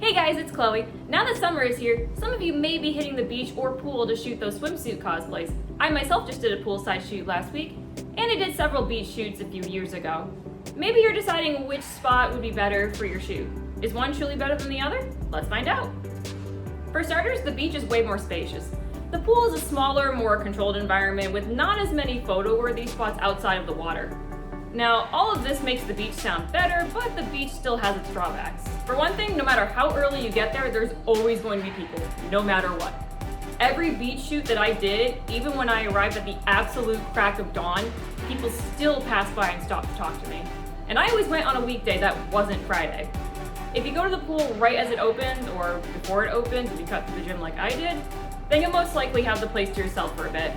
Hey guys, it's Chloe. Now that summer is here, some of you may be hitting the beach or pool to shoot those swimsuit cosplays. I myself just did a poolside shoot last week, and I did several beach shoots a few years ago. Maybe you're deciding which spot would be better for your shoot. Is one truly better than the other? Let's find out. For starters, the beach is way more spacious. The pool is a smaller, more controlled environment with not as many photo-worthy spots outside of the water. Now, all of this makes the beach sound better, but the beach still has its drawbacks. For one thing, no matter how early you get there, there's always going to be people, no matter what. Every beach shoot that I did, even when I arrived at the absolute crack of dawn, people still passed by and stopped to talk to me. And I always went on a weekday that wasn't Friday. If you go to the pool right as it opens, or before it opens, if you cut to the gym like I did, then you'll most likely have the place to yourself for a bit.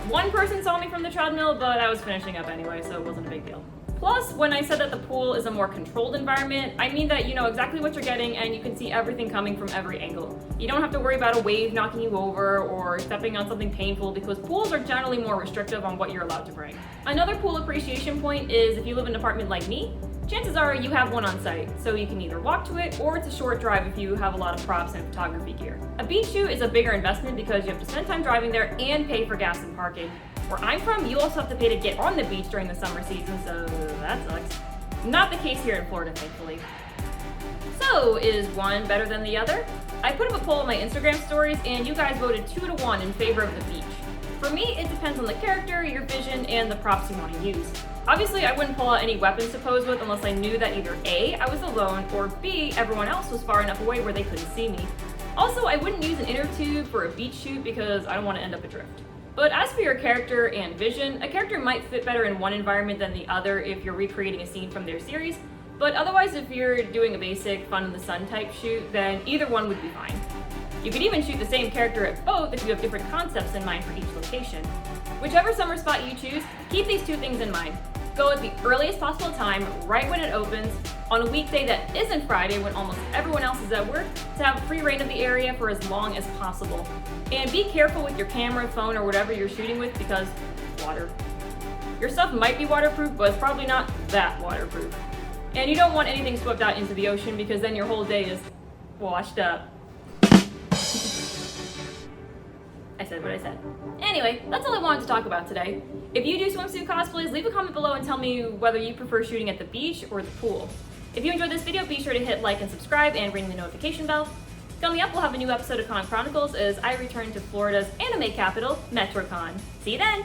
One person saw me from the treadmill, but I was finishing up anyway, so it wasn't a big deal. Plus, when I said that the pool is a more controlled environment, I mean that you know exactly what you're getting and you can see everything coming from every angle. You don't have to worry about a wave knocking you over or stepping on something painful because pools are generally more restrictive on what you're allowed to bring. Another pool appreciation point is if you live in an apartment like me, chances are you have one on site, so you can either walk to it or it's a short drive if you have a lot of props and photography gear. A beach shoot is a bigger investment because you have to spend time driving there and pay for gas and parking. Where I'm from, you also have to pay to get on the beach during the summer season, so that sucks. Not the case here in Florida, thankfully. So, is one better than the other? I put up a poll on my Instagram stories and you guys voted 2-1 in favor of the beach. For me, it depends on the character, your vision, and the props you want to use. Obviously, I wouldn't pull out any weapons to pose with unless I knew that either A, I was alone, or B, everyone else was far enough away where they couldn't see me. Also, I wouldn't use an inner tube for a beach shoot because I don't want to end up adrift. But as for your character and vision, a character might fit better in one environment than the other if you're recreating a scene from their series, but otherwise if you're doing a basic fun in the sun type shoot, then either one would be fine. You could even shoot the same character at both if you have different concepts in mind for each location. Whichever summer spot you choose, keep these two things in mind. Go at the earliest possible time, right when it opens, on a weekday that isn't Friday when almost everyone else is at work, to have free reign of the area for as long as possible. And be careful with your camera, phone, or whatever you're shooting with because water. Your stuff might be waterproof, but it's probably not that waterproof. And you don't want anything swept out into the ocean because then your whole day is washed up. I said what I said. Anyway, that's all I wanted to talk about today. If you do swimsuit cosplays, leave a comment below and tell me whether you prefer shooting at the beach or the pool. If you enjoyed this video, be sure to hit like and subscribe and ring the notification bell. Coming up, we'll have a new episode of Con Chronicles as I return to Florida's anime capital, MetroCon. See you then!